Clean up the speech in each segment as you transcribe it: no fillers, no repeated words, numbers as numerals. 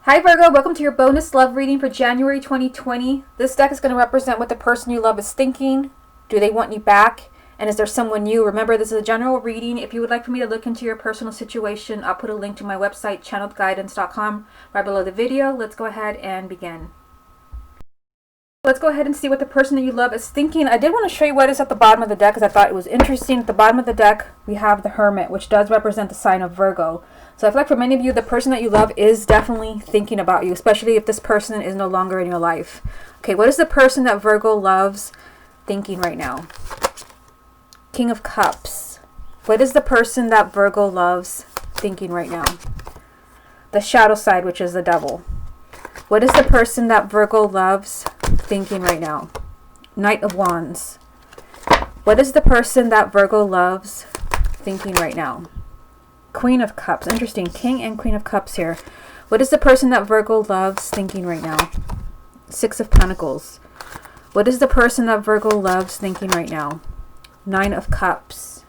Hi Virgo, welcome to your bonus love reading for January 2020. This deck is going to represent what the person you love is thinking. Do they want you back? And is there someone new? Remember, this is a general reading. If you would like for me to look into your personal situation, I'll put a link to my website, channeledguidance.com, right below the video. Let's go ahead and begin. Let's go ahead and see what the person that you love is thinking. I did want to show you what is at the bottom of the deck because I thought it was interesting. At the bottom of the deck, we have the Hermit, which does represent the sign of Virgo. So I feel like for many of you, the person that you love is definitely thinking about you, especially if this person is no longer in your life. Okay, what is the person that Virgo loves thinking right now? King of Cups. What is the person that Virgo loves thinking right now? The shadow side, which is the devil. What is the person that Virgo loves thinking right now? Knight of Wands. What is the person that Virgo loves thinking right now? Queen of Cups. Interesting. King and Queen of Cups here. What is the person that Virgo loves thinking right now? Six of Pentacles. What is the person that Virgo loves thinking right now? Nine of Cups.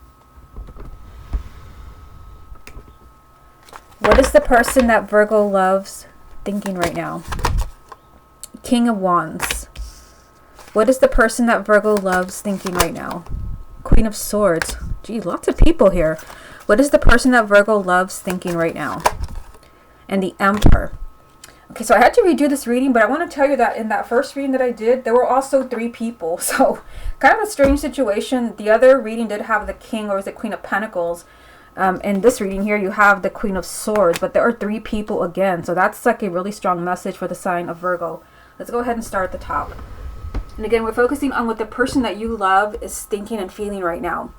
What is the person that Virgo loves thinking right now? King of Wands. What is the person that Virgo loves thinking right now? Queen of Swords. Gee, lots of people here. What is the person that Virgo loves thinking right now? And the Emperor. Okay, so I had to redo this reading, but I want to tell you that in that first reading that I did, there were also three people. So kind of a strange situation. The other reading did have the King, or is it Queen of Pentacles? In this reading here, you have the Queen of Swords, but there are three people again. So that's like a really strong message for the sign of Virgo. Let's go ahead and start at the top. And again, we're focusing on what the person that you love is thinking and feeling right now.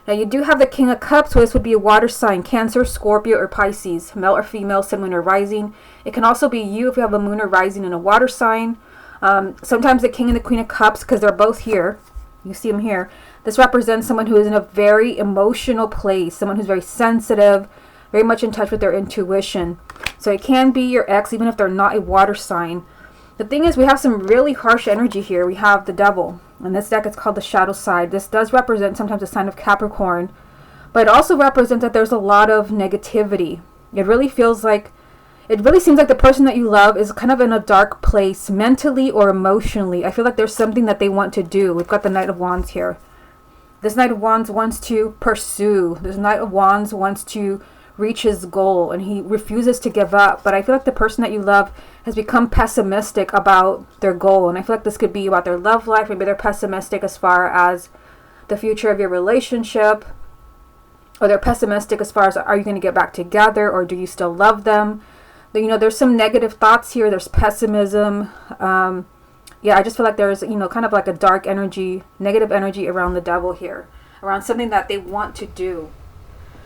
Now, you do have the King of Cups, so this would be a water sign, Cancer, Scorpio, or Pisces, male or female, sun, moon, or rising. It can also be you if you have a moon or rising in a water sign. Sometimes the King and the Queen of Cups, because they're both here, you see them here, this represents someone who is in a very emotional place, someone who's very sensitive, very much in touch with their intuition. So it can be your ex, even if they're not a water sign. The thing is, we have some really harsh energy here. We have the Devil. In this deck, it's called the shadow side. This does represent sometimes a sign of Capricorn, but it also represents that there's a lot of negativity. It really seems like the person that you love is kind of in a dark place, mentally or emotionally. I feel like there's something that they want to do. We've got the Knight of Wands here. This Knight of Wands wants to pursue. This Knight of Wands wants to reach his goal, and he refuses to give up. But I feel like the person that you love has become pessimistic about their goal, and I feel like this could be about their love life. Maybe they're pessimistic as far as the future of your relationship, or they're pessimistic as far as, are you going to get back together, or do you still love them? But, you know, there's some negative thoughts here. There's pessimism. Yeah, I just feel like there's, you know, kind of like a dark energy, negative energy around the Devil here, around something that they want to do.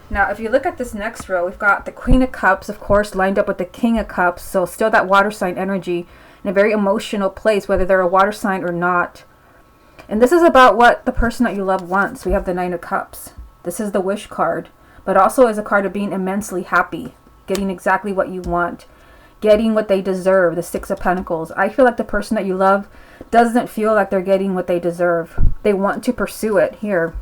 Now, if you look at this next row, we've got the Queen of Cups, of course, lined up with the King of Cups. So still that water sign energy in a very emotional place, whether they're a water sign or not. And this is about what the person that you love wants. We have the Nine of Cups. This is the wish card, but also is a card of being immensely happy, getting exactly what you want, getting what they deserve, the Six of Pentacles. I feel like the person that you love doesn't feel like they're getting what they deserve. They want to pursue it here.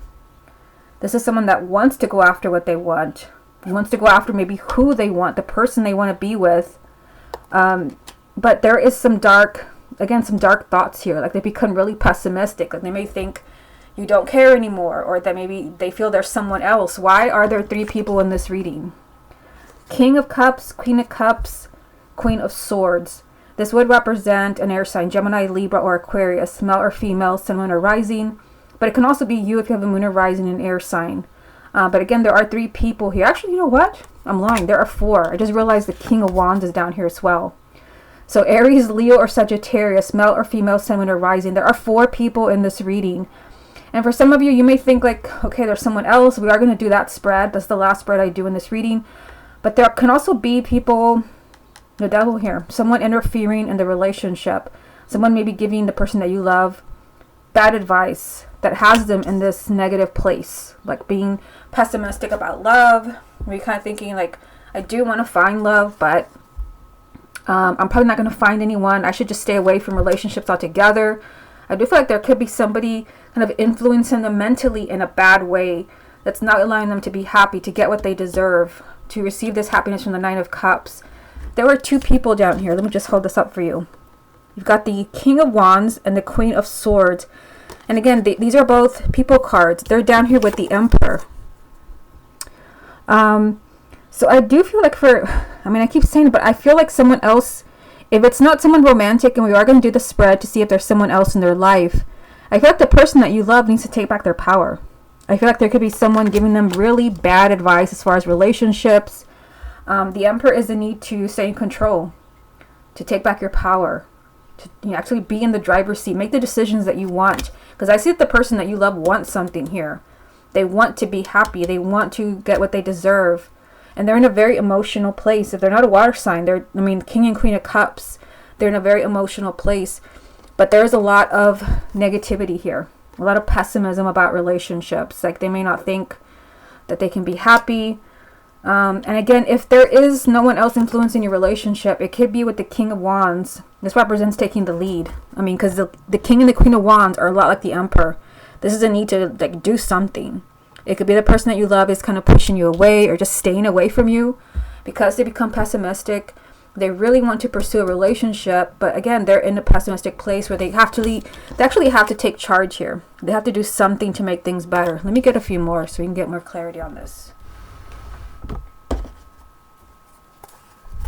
This is someone that wants to go after what they want. Wants to go after maybe who they want, the person they want to be with. But there is some dark thoughts here. Like they become really pessimistic. Like they may think you don't care anymore, or that maybe they feel there's someone else. Why are there three people in this reading? King of Cups, Queen of Cups, Queen of Swords. This would represent an air sign, Gemini, Libra, or Aquarius, male or female, sun, moon, or rising. But it can also be you if you have a moon or rising in air sign. But again, there are three people here. Actually, you know what? I'm lying. There are four. I just realized the King of Wands is down here as well. So Aries, Leo, or Sagittarius, male or female, sun, moon, or rising. There are four people in this reading. And for some of you, you may think like, okay, there's someone else. We are going to do that spread. That's the last spread I do in this reading. But there can also be people, the Devil here, someone interfering in the relationship. Someone maybe giving the person that you love bad advice that has them in this negative place, like being pessimistic about love. We're kind of thinking like, I do want to find love, but I'm probably not going to find anyone. I should just stay away from relationships altogether. I do feel like there could be somebody kind of influencing them mentally in a bad way that's not allowing them to be happy, to get what they deserve, to receive this happiness from the Nine of Cups. there were two people down here. Let me just hold this up for you. You've got the King of Wands and the Queen of Swords. And again, these are both people cards. They're down here with the Emperor. So I do feel like I keep saying it, but I feel like someone else, if it's not someone romantic, and we are going to do the spread to see if there's someone else in their life, I feel like the person that you love needs to take back their power. I feel like there could be someone giving them really bad advice as far as relationships. The Emperor is the need to stay in control, to take back your power, to actually be in the driver's seat, make the decisions that you want. Because I see that the person that you love wants something here. They want to be happy. They want to get what they deserve. And they're in a very emotional place. If they're not a water sign, King and Queen of Cups, they're in a very emotional place. But there's a lot of negativity here. A lot of pessimism about relationships. Like they may not think that they can be happy. And again, if there is no one else influencing your relationship, it could be with the King of Wands. This represents taking the lead. Because the King and the Queen of Wands are a lot like the Emperor. This is a need to do something. It could be the person that you love is kind of pushing you away or just staying away from you because they become pessimistic. They really want to pursue a relationship, but again, they're in a pessimistic place where they actually have to take charge here. They have to do something to make things better. Let me get a few more so we can get more clarity on this.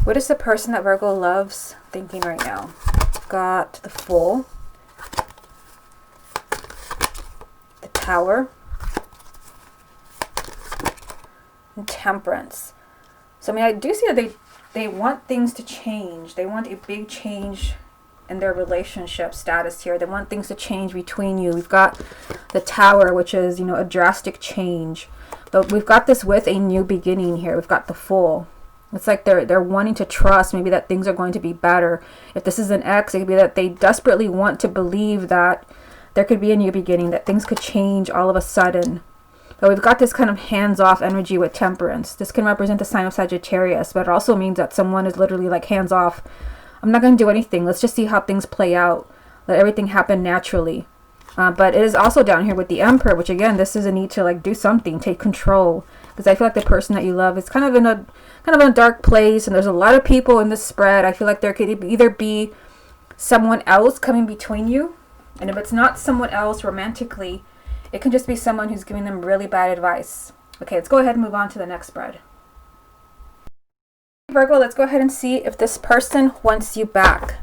What is the person that Virgo loves thinking right now? Got the Fool, the Tower, and Temperance. So I do see that they want things to change. They want a big change in their relationship status here. They want things to change between you. We've got the Tower, which is, a drastic change. But we've got this with a new beginning here. We've got the Fool. It's like they're wanting to trust maybe that things are going to be better. If this is an ex, it could be that they desperately want to believe that there could be a new beginning, that things could change all of a sudden. But we've got this kind of hands-off energy with Temperance. This can represent the sign of Sagittarius, but it also means that someone is literally like hands-off. I'm not going to do anything. Let's just see how things play out. Let everything happen naturally. But it is also down here with the Emperor, which again, this is a need to do something, take control. Because I feel like the person that you love is kind of in a dark place, and there's a lot of people in this spread. I feel like there could either be someone else coming between you, and if it's not someone else romantically, it can just be someone who's giving them really bad advice. Okay, let's go ahead and move on to the next spread. Virgo, let's go ahead and see if this person wants you back.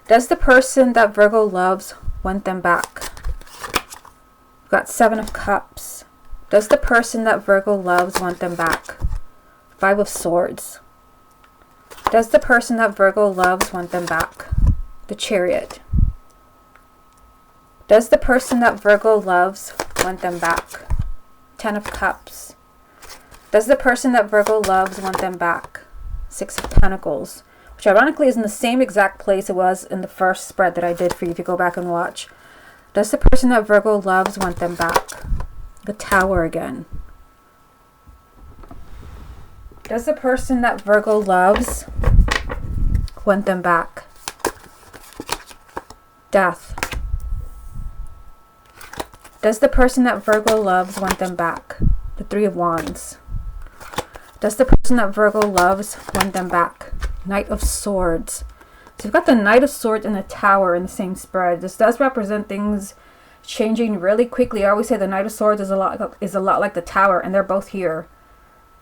Does the person that Virgo loves want them back? We've got 7 of Cups. Does the person that Virgo loves want them back? 5 of Swords. Does the person that Virgo loves want them back? The Chariot. Does the person that Virgo loves want them back? 10 of Cups. Does the person that Virgo loves want them back? 6 of Pentacles, which ironically is in the same exact place it was in the first spread that I did for you if you go back and watch. Does the person that Virgo loves want them back? The Tower again. Does the person that Virgo loves want them back? Death. Does the person that Virgo loves want them back? The 3 of Wands. Does the person that Virgo loves want them back? Knight of Swords. So you've got the Knight of Swords and the Tower in the same spread. This does represent things changing really quickly. I always say the Knight of Swords is a lot like the Tower, and they're both here.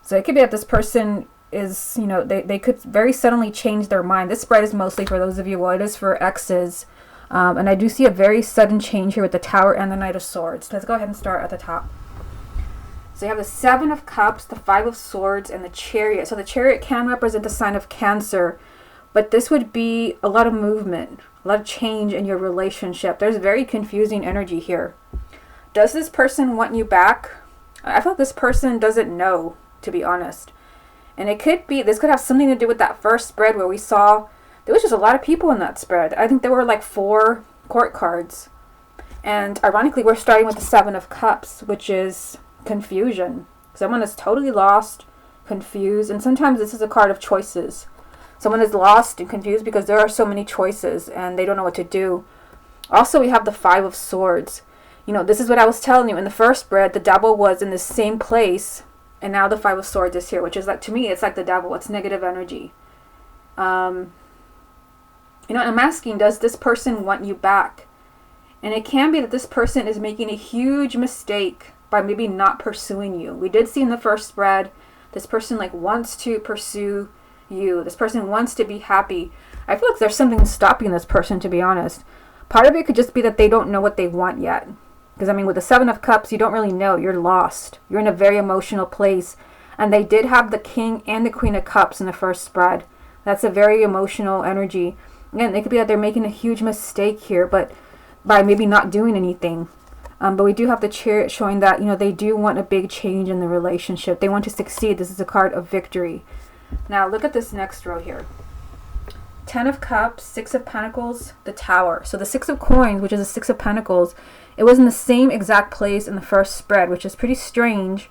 So it could be that this person is, they could very suddenly change their mind. This spread is mostly for those of you, it is for exes. And I do see a very sudden change here with the Tower and the Knight of Swords. Let's go ahead and start at the top. So you have the 7 of Cups, the 5 of Swords, and the Chariot. So the Chariot can represent the sign of Cancer, but this would be a lot of movement, a lot of change in your relationship. There's very confusing energy here. Does this person want you back? I feel like this person doesn't know, to be honest. And it could be, this could have something to do with that first spread where we saw there was just a lot of people in that spread. I think there were like 4 court cards. And ironically, we're starting with the 7 of Cups, which is confusion. Someone is totally lost, confused, and sometimes this is a card of choices. Someone is lost and confused because there are so many choices and they don't know what to do. Also, we have the 5 of Swords. This is what I was telling you. In the first spread, the devil was in the same place, and now the 5 of Swords is here, which is like, to me, it's like the devil. It's negative energy. You know, I'm asking, does this person want you back? And it can be that this person is making a huge mistake by maybe not pursuing you. We did see in the first spread, this person like wants to pursue you. This person wants to be happy. I feel like there's something stopping this person, to be honest. Part of it could just be that they don't know what they want yet. Because I mean, with the Seven of Cups, you don't really know. You're lost. You're in a very emotional place. And they did have the King and the Queen of Cups in the first spread. That's a very emotional energy. Again, it could be that they're making a huge mistake here, but by maybe not doing anything. But we do have the Chariot showing that, you know, they do want a big change in the relationship. They want to succeed. This is a card of victory. Now, look at this next row here. 10 of Cups, 6 of Pentacles, the Tower. So the 6 of Coins, which is the 6 of Pentacles, it was in the same exact place in the first spread, which is pretty strange.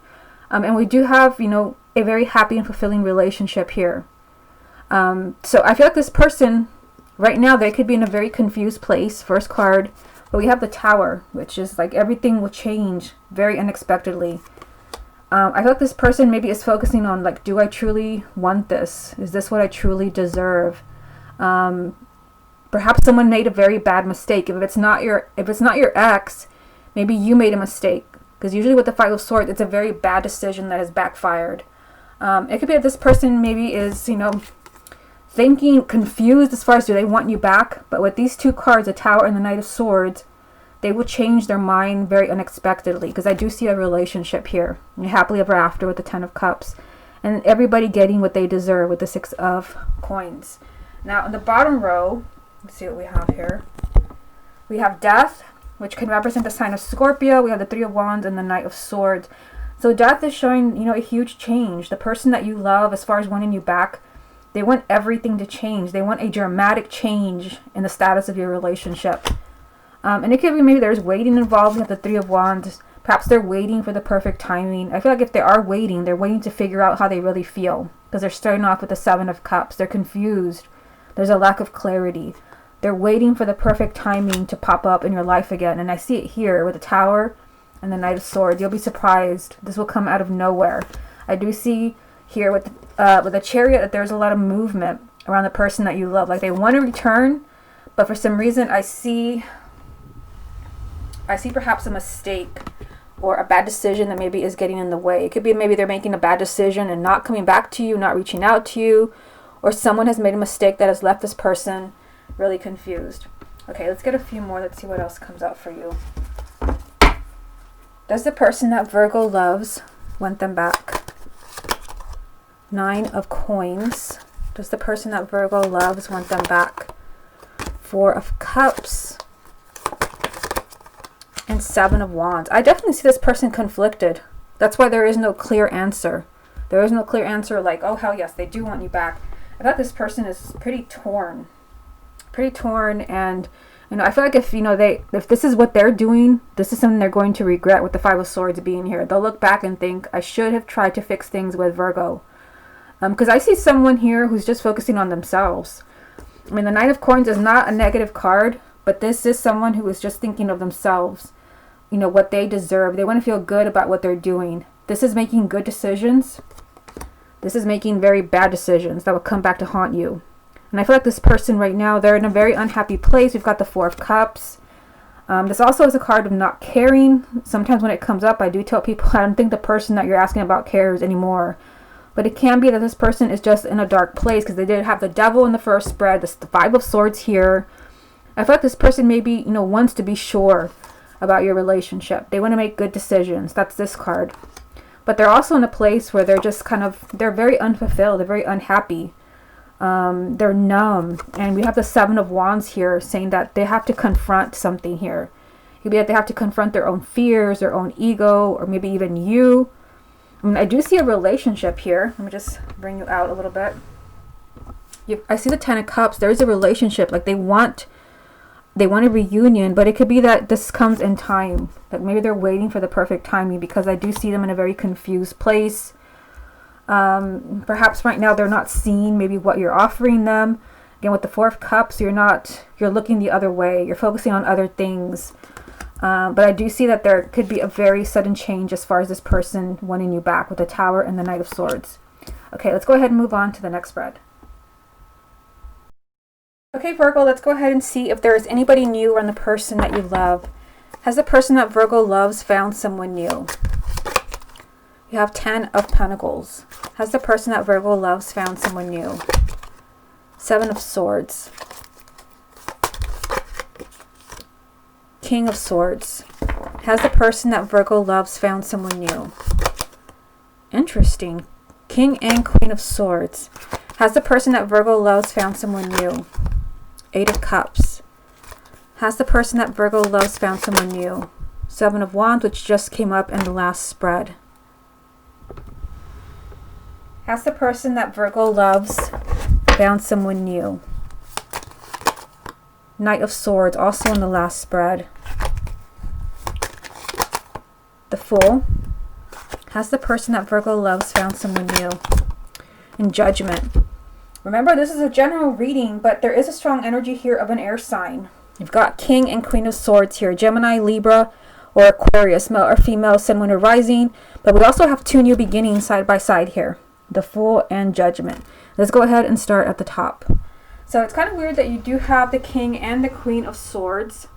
And we do have, you know, a very happy and fulfilling relationship here. So I feel like this person, right now, they could be in a very confused place. First card. But we have the Tower, which is like everything will change very unexpectedly. I feel like this person maybe is focusing on like, do I truly want this? Is this what I truly deserve? Perhaps someone made a very bad mistake. If it's not your ex, maybe you made a mistake. Because usually with the Five of Swords, it's a very bad decision that has backfired. It could be that this person maybe is, you know, thinking, confused as far as do they want you back. But with these two cards, the Tower and the Knight of Swords, they will change their mind very unexpectedly. Because I do see a relationship here. Happily ever after with the 10 of Cups. And everybody getting what they deserve with the 6 of Coins. Now, in the bottom row, let's see what we have here. We have Death, which can represent the sign of Scorpio. We have the 3 of Wands and the Knight of Swords. So Death is showing, you know, a huge change. The person that you love, as far as wanting you back, they want everything to change. They want a dramatic change in the status of your relationship. And it could be maybe there's waiting involved with the 3 of Wands. Perhaps they're waiting for the perfect timing. I feel like if they are waiting, they're waiting to figure out how they really feel. Because they're starting off with the 7 of Cups. They're confused. There's a lack of clarity. They're waiting for the perfect timing to pop up in your life again. And I see it here with the Tower and the Knight of Swords. You'll be surprised. This will come out of nowhere. I do see here with the Chariot that there's a lot of movement around the person that you love. Like they want to return, but for some reason I see perhaps a mistake or a bad decision that maybe is getting in the way. It could be maybe they're making a bad decision and not coming back to you, not reaching out to you, or someone has made a mistake that has left this person really confused. Okay, let's get a few more. Let's see what else comes out for you. Does the person that Virgo loves want them back? 9 of Coins. Does the person that Virgo loves want them back? 4 of Cups. And 7 of Wands. I definitely see this person conflicted. That's why there is no clear answer. There is no clear answer like, oh, hell yes, they do want you back. I thought this person is pretty torn. Pretty torn, and you know, I feel like if you know if this is what they're doing, this is something they're going to regret with the 5 of Swords being here. They'll look back and think, I should have tried to fix things with Virgo. Because I see someone here who's just focusing on themselves. I mean, the Knight of Coins is not a negative card, but this is someone who is just thinking of themselves. You know, what they deserve. They want to feel good about what they're doing. This is making good decisions. This is making very bad decisions that will come back to haunt you. And I feel like this person right now, they're in a very unhappy place. We've got the 4 of Cups. This also is a card of not caring. Sometimes when it comes up, I do tell people I don't think the person that you're asking about cares anymore. But it can be that this person is just in a dark place because they did have the Devil in the first spread. This, the 5 of Swords here. I feel like this person maybe, you know, wants to be sure about your relationship. They want to make good decisions. That's this card. But they're also in a place where they're just kind of, they're very unfulfilled. They're very unhappy. They're numb. And we have the 7 of Wands here saying that they have to confront something here. It could be that they have to confront their own fears, their own ego, or maybe even you. I mean, I do see a relationship here. Let me just bring you out a little bit. I see the 10 of Cups. There is a relationship. Like they want a reunion, but it could be that this comes in time. That maybe they're waiting for the perfect timing, because I do see them in a very confused place. Perhaps right now they're not seeing maybe what you're offering them. Again, with the 4 of Cups, you're looking the other way. You're focusing on other things. But I do see that there could be a very sudden change as far as this person wanting you back with the Tower and the Knight of Swords. Okay, let's go ahead and move on to the next spread. Okay, Virgo, let's go ahead and see if there is anybody new around the person that you love. Has the person that Virgo loves found someone new? You have 10 of Pentacles. Has the person that Virgo loves found someone new? 7 of Swords. King of Swords. Has the person that Virgo loves found someone new? Interesting. King and Queen of Swords. Has the person that Virgo loves found someone new? 8 of Cups. Has the person that Virgo loves found someone new? 7 of Wands, which just came up in the last spread. Has the person that Virgo loves found someone new? Knight of Swords, also in the last spread. The Fool. Has the person that Virgo loves found someone new? In Judgment. Remember, this is a general reading, but there is a strong energy here of an air sign. You've got King and Queen of Swords here. Gemini, Libra, or Aquarius, male or female, Sun, Moon, or Rising. But we also have 2 new beginnings side by side here. The Fool and Judgment. Let's go ahead and start at the top. So it's kind of weird that you do have the King and the Queen of Swords.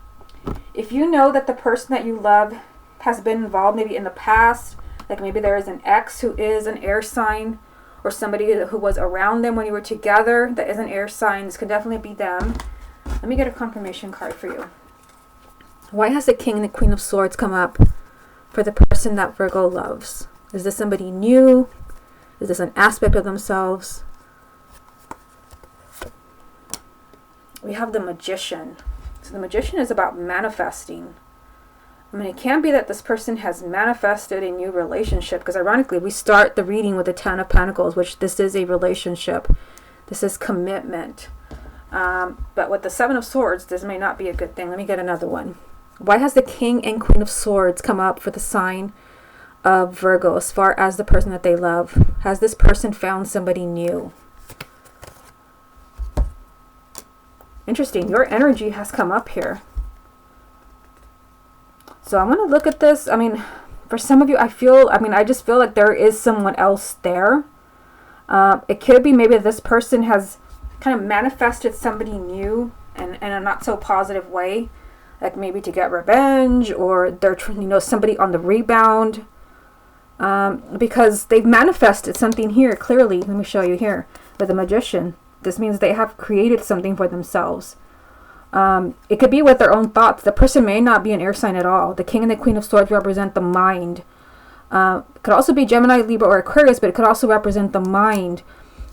If you know that the person that you love has been involved maybe in the past, like maybe there is an ex who is an air sign, or somebody who was around them when you were together that is an air sign, this could definitely be them. Let me get a confirmation card for you. Why has the King and the Queen of Swords come up for the person that Virgo loves? Is this somebody new? Is this an aspect of themselves? We have the Magician. So the Magician is about manifesting. I mean, it can be that this person has manifested a new relationship, because ironically, we start the reading with the 10 of Pentacles, which this is a relationship. This is commitment. But with the 7 of Swords, this may not be a good thing. Let me get another one. Why has the King and Queen of Swords come up for the sign of Virgo as far as the person that they love? Has this person found somebody new? Interesting. Your energy has come up here. So I'm going to look at this. I mean, for some of you, I just feel like there is someone else there. It could be maybe this person has kind of manifested somebody new in a not so positive way. Like maybe to get revenge, or they're, somebody on the rebound. Because they've manifested something here clearly. Let me show you here with the Magician. This means they have created something for themselves. It could be with their own thoughts. The person may not be an air sign at all. The King and the Queen of Swords represent the mind. It could also be Gemini, Libra, or Aquarius, but it could also represent the mind.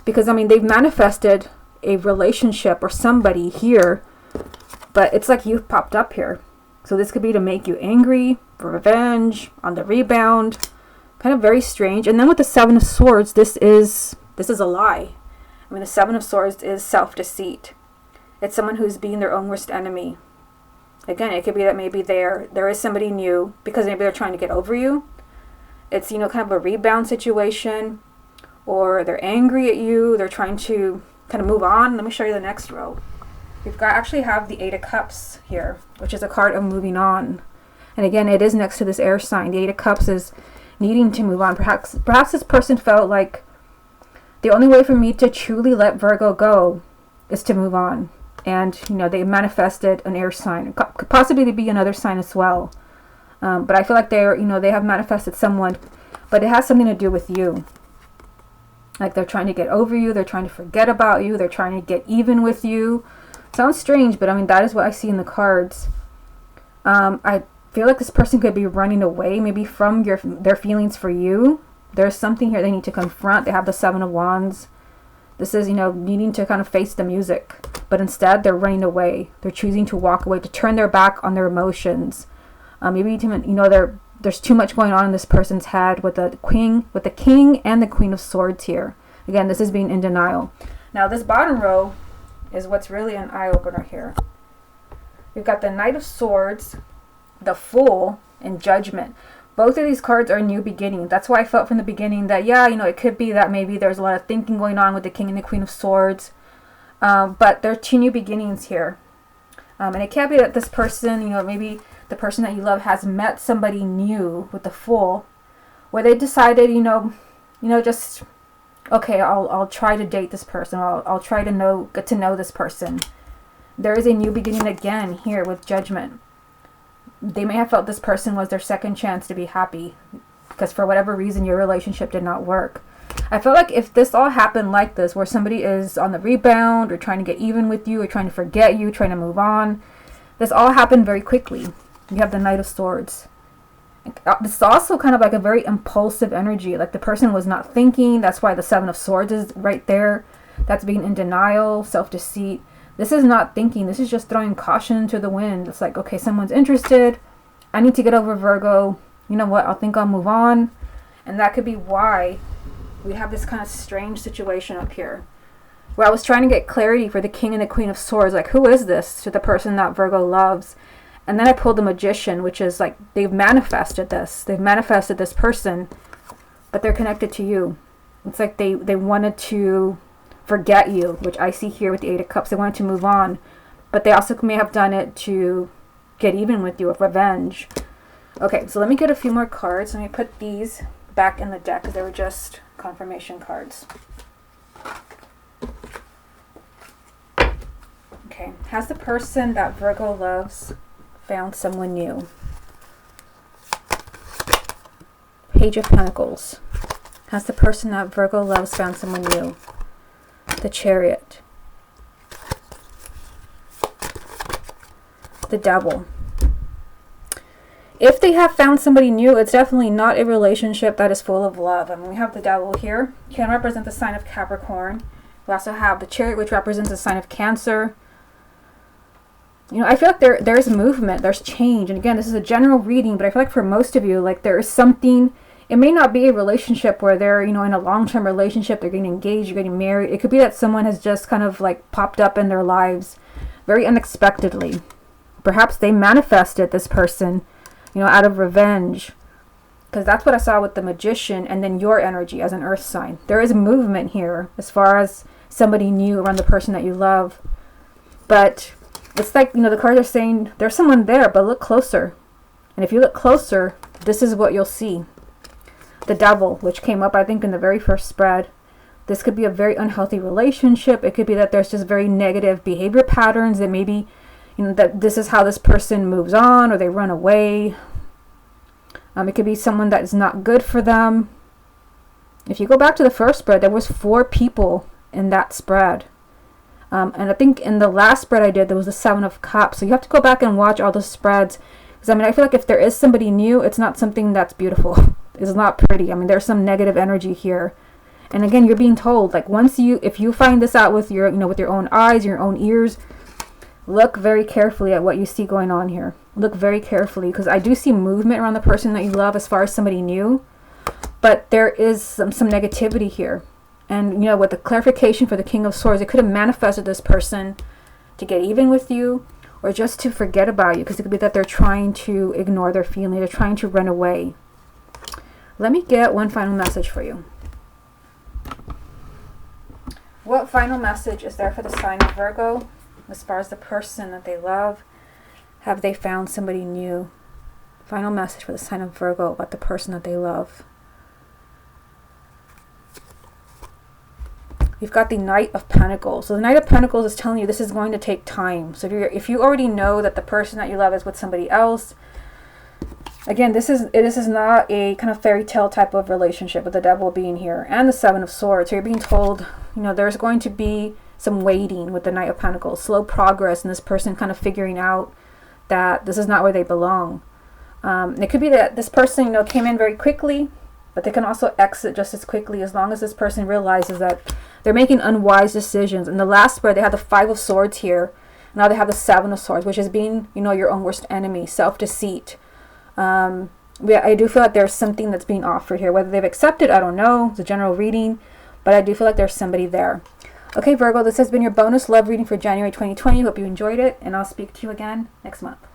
Because, I mean, they've manifested a relationship or somebody here, but it's like you've popped up here. So this could be to make you angry, for revenge, on the rebound. Kind of very strange. And then with the 7 of Swords, this is a lie. I mean, the 7 of Swords is self-deceit. It's someone who's being their own worst enemy. Again, it could be that maybe there is somebody new because maybe they're trying to get over you. It's, kind of a rebound situation, or they're angry at you. They're trying to kind of move on. Let me show you the next row. We've actually have the 8 of Cups here, which is a card of moving on. And again, it is next to this air sign. The 8 of Cups is needing to move on. Perhaps this person felt like the only way for me to truly let Virgo go is to move on. And, they manifested an air sign. It could possibly be another sign as well. But I feel like they have manifested someone, but it has something to do with you. Like they're trying to get over you. They're trying to forget about you. They're trying to get even with you. Sounds strange, but I mean, that is what I see in the cards. I feel like this person could be running away maybe from their feelings for you. There's something here they need to confront. They have the 7 of Wands. This is, needing to kind of face the music. But instead, they're running away. They're choosing to walk away, to turn their back on their emotions. Maybe, there's too much going on in this person's head with the King and the Queen of Swords here. Again, this is being in denial. Now, this bottom row is what's really an eye-opener here. We've got the Knight of Swords, the Fool, and Judgment. Both of these cards are new beginning. That's why I felt from the beginning that, it could be that maybe there's a lot of thinking going on with the King and the Queen of Swords. But there are 2 new beginnings here. And it can't be that this person, maybe the person that you love has met somebody new with the Fool, where they decided, okay, I'll try to date this person. I'll try to get to know this person. There is a new beginning again here with Judgment. They may have felt this person was their second chance to be happy because for whatever reason your relationship did not work. I feel like if this all happened like this, where somebody is on the rebound or trying to get even with you or trying to forget you, trying to move on, this all happened very quickly. You have the Knight of Swords. This is also kind of like a very impulsive energy. Like the person was not thinking. That's why the Seven of Swords is right there. That's being in denial, self-deceit. This is not thinking. This is just throwing caution to the wind. It's like, okay, someone's interested. I need to get over Virgo. You know what? I think I'll move on. And that could be why we have this kind of strange situation up here. Where I was trying to get clarity for the King and the Queen of Swords. Like, who is this to the person that Virgo loves? And then I pulled the Magician, which is like, they've manifested this. They've manifested this person, but they're connected to you. It's like they wanted to forget you, which I see here with the Eight of Cups. They wanted to move on, but they also may have done it to get even with you, with revenge. Okay, so let me get a few more cards. Let me put these back in the deck because they were just confirmation cards. Okay, has the person that Virgo loves found someone new? Page of Pentacles. Has the person that Virgo loves found someone new? The Chariot. The Devil. If they have found somebody new, it's definitely not a relationship that is full of love. I mean, we have the Devil here. Can represent the sign of Capricorn. We also have the Chariot, which represents the sign of Cancer. You know, I feel like there's movement, there's change. And again, this is a general reading, but I feel like for most of you, like there is something. It may not be a relationship where they're, you know, in a long-term relationship, they're getting engaged, you're getting married. It could be that someone has just kind of like popped up in their lives very unexpectedly. Perhaps they manifested this person, you know, out of revenge. Because that's what I saw with the Magician and then your energy as an earth sign. There is movement here as far as somebody new around the person that you love. But it's like, you know, the cards are saying there's someone there, but look closer. And if you look closer, this is what you'll see. The Devil, which came up, I think, in the very first spread. This could be a very unhealthy relationship. It could be that there's just very negative behavior patterns that maybe, you know, that this is how this person moves on or they run away. It could be someone that is not good for them. If you go back to the first spread, there was 4 people in that spread. And I think in the last spread I did, there was the 7 of Cups. So you have to go back and watch all the spreads. Because, I mean, I feel like if there is somebody new, it's not something that's beautiful. It's not pretty. I mean, there's some negative energy here. And again, you're being told, like, if you find this out with your, you know, with your own eyes, your own ears, look very carefully at what you see going on here. Look very carefully, because I do see movement around the person that you love as far as somebody new. But there is some negativity here. And, you know, with the clarification for the King of Swords, it could have manifested this person to get even with you or just to forget about you, because it could be that they're trying to ignore their feeling. They're trying to run away. Let me get one final message for you. What final message is there for the sign of Virgo as far as the person that they love? Have they found somebody new? Final message for the sign of Virgo about the person that they love. You've got the Knight of Pentacles. So the Knight of Pentacles is telling you this is going to take time. So if you already know that the person that you love is with somebody else, again, this is not a kind of fairy tale type of relationship with the Devil being here and the 7 of Swords. So you're being told, you know, there's going to be some waiting with the Knight of Pentacles, slow progress, and this person kind of figuring out that this is not where they belong. It could be that this person, you know, came in very quickly, but they can also exit just as quickly as long as this person realizes that they're making unwise decisions. In the last spread, they had the 5 of Swords here. Now they have the 7 of Swords, which is being, you know, your own worst enemy, self-deceit. I do feel like there's something that's being offered here. Whether they've accepted, I don't know. It's a general reading, but I do feel like there's somebody there. Okay, Virgo, this has been your bonus love reading for January 2020. Hope you enjoyed it, and I'll speak to you again next month.